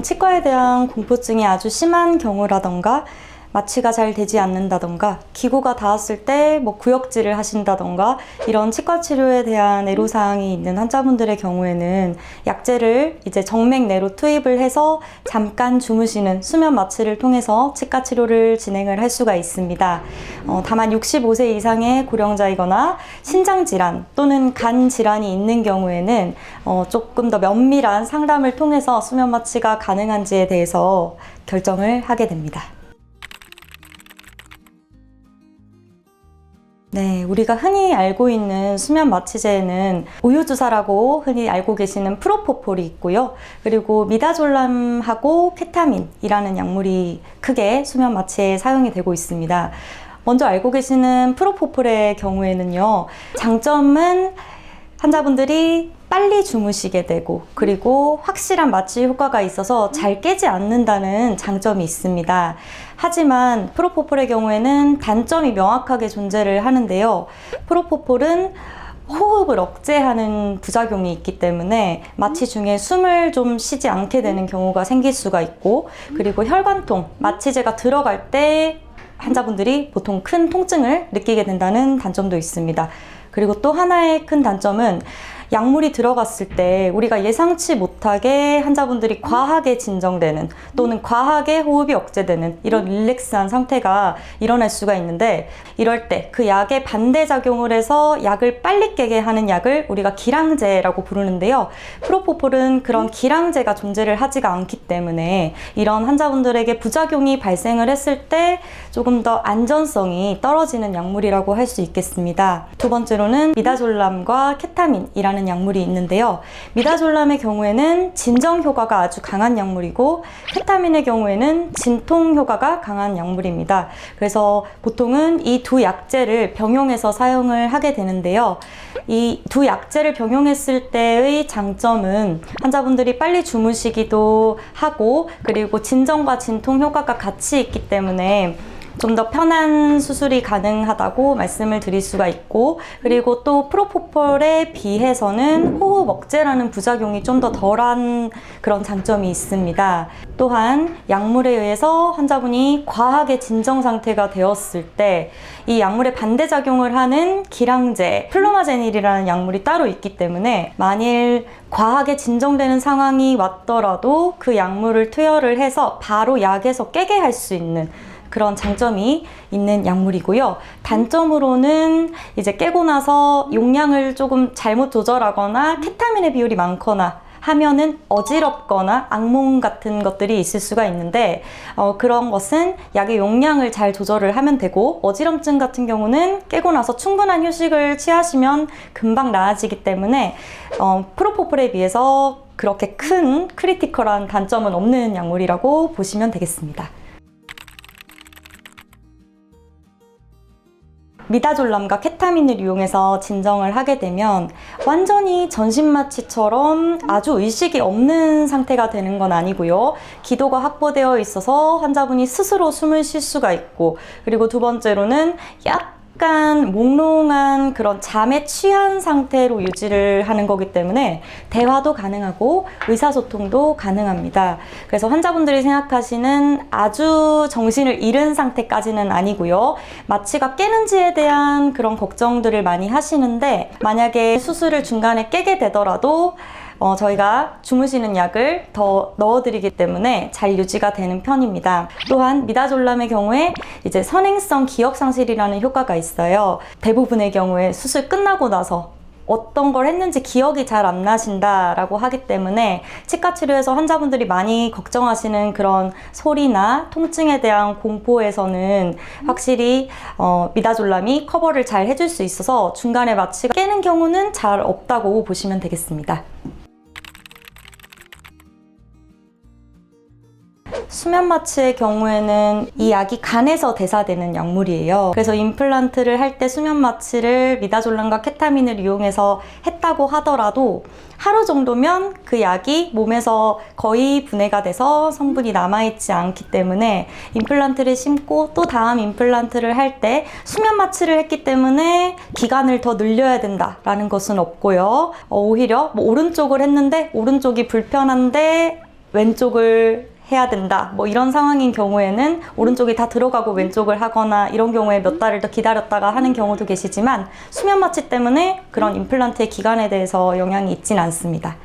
치과에 대한 공포증이 아주 심한 경우라던가 마취가 잘 되지 않는다던가 기고가 닿았을 때 구역질을 하신다던가 이런 치과 치료에 대한 애로사항이 있는 환자분들의 경우에는 약제를 이제 정맥 내로 투입을 해서 잠깐 주무시는 수면 마취를 통해서 치과 치료를 진행을 할 수가 있습니다. 다만 65세 이상의 고령자이거나 신장 질환 또는 간 질환이 있는 경우에는 조금 더 면밀한 상담을 통해서 수면 마취가 가능한지에 대해서 결정을 하게 됩니다. 네, 우리가 흔히 알고 있는 수면 마취제에는 우유주사라고 흔히 알고 계시는 프로포폴이 있고요. 그리고 미다졸람하고 케타민이라는 약물이 크게 수면 마취에 사용이 되고 있습니다. 먼저 알고 계시는 프로포폴의 경우에는요, 장점은 환자분들이 빨리 주무시게 되고 그리고 확실한 마취 효과가 있어서 잘 깨지 않는다는 장점이 있습니다. 하지만 프로포폴의 경우에는 단점이 명확하게 존재를 하는데요. 프로포폴은 호흡을 억제하는 부작용이 있기 때문에 마취 중에 숨을 좀 쉬지 않게 되는 경우가 생길 수가 있고, 그리고 혈관통, 마취제가 들어갈 때 환자분들이 보통 큰 통증을 느끼게 된다는 단점도 있습니다. 그리고 또 하나의 큰 단점은 약물이 들어갔을 때 우리가 예상치 못하게 환자분들이 과하게 진정되는 또는 과하게 호흡이 억제되는 이런 릴렉스한 상태가 일어날 수가 있는데, 이럴 때 그 약에 반대작용을 해서 약을 빨리 깨게 하는 약을 우리가 기량제라고 부르는데요. 프로포폴은 그런 기량제가 존재를 하지가 않기 때문에 이런 환자분들에게 부작용이 발생을 했을 때 조금 더 안전성이 떨어지는 약물이라고 할 수 있겠습니다. 두 번째로는 미다졸람과 케타민이라는 약물이 있는데요. 미다졸람의 경우에는 진정 효과가 아주 강한 약물이고 케타민의 경우에는 진통 효과가 강한 약물입니다. 그래서 보통은 이 두 약제를 병용해서 사용을 하게 되는데요. 이 두 약제를 병용했을 때의 장점은 환자분들이 빨리 주무시기도 하고 그리고 진정과 진통 효과가 같이 있기 때문에 좀 더 편한 수술이 가능하다고 말씀을 드릴 수가 있고, 그리고 또 프로포폴에 비해서는 호흡 억제라는 부작용이 좀 더 덜한 그런 장점이 있습니다. 또한 약물에 의해서 환자분이 과하게 진정 상태가 되었을 때 이 약물에 반대작용을 하는 기량제, 플루마제닐이라는 약물이 따로 있기 때문에 만일 과하게 진정되는 상황이 왔더라도 그 약물을 투여를 해서 바로 약에서 깨게 할 수 있는 그런 장점이 있는 약물이고요. 단점으로는 이제 깨고 나서 용량을 조금 잘못 조절하거나 케타민의 비율이 많거나 하면은 어지럽거나 악몽 같은 것들이 있을 수가 있는데, 그런 것은 약의 용량을 잘 조절을 하면 되고, 어지럼증 같은 경우는 깨고 나서 충분한 휴식을 취하시면 금방 나아지기 때문에 프로포폴에 비해서 그렇게 큰 크리티컬한 단점은 없는 약물이라고 보시면 되겠습니다. 미다졸람과 케타민을 이용해서 진정을 하게 되면 완전히 전신마취처럼 아주 의식이 없는 상태가 되는 건 아니고요. 기도가 확보되어 있어서 환자분이 스스로 숨을 쉴 수가 있고, 그리고 두 번째로는 약간 몽롱한 그런 잠에 취한 상태로 유지를 하는 거기 때문에 대화도 가능하고 의사소통도 가능합니다. 그래서 환자분들이 생각하시는 아주 정신을 잃은 상태까지는 아니고요. 마취가 깨는지에 대한 그런 걱정들을 많이 하시는데, 만약에 수술을 중간에 깨게 되더라도 저희가 주무시는 약을 더 넣어드리기 때문에 잘 유지가 되는 편입니다. 또한 미다졸람의 경우에 이제 선행성 기억상실이라는 효과가 있어요. 대부분의 경우에 수술 끝나고 나서 어떤 걸 했는지 기억이 잘 안 나신다라고 하기 때문에 치과 치료에서 환자분들이 많이 걱정하시는 그런 소리나 통증에 대한 공포에서는 확실히 미다졸람이 커버를 잘 해줄 수 있어서 중간에 마취가 깨는 경우는 잘 없다고 보시면 되겠습니다. 수면 마취의 경우에는 이 약이 간에서 대사되는 약물이에요. 그래서 임플란트를 할 때 수면 마취를 미다졸람과 케타민을 이용해서 했다고 하더라도 하루 정도면 그 약이 몸에서 거의 분해가 돼서 성분이 남아있지 않기 때문에 임플란트를 심고 또 다음 임플란트를 할 때 수면 마취를 했기 때문에 기간을 더 늘려야 된다라는 것은 없고요. 오히려 오른쪽을 했는데 오른쪽이 불편한데 왼쪽을 해야 된다 뭐 이런 상황인 경우에는 오른쪽이 다 들어가고 왼쪽을 하거나 이런 경우에 몇 달을 더 기다렸다가 하는 경우도 계시지만 수면 마취 때문에 그런 임플란트의 기간에 대해서 영향이 있진 않습니다.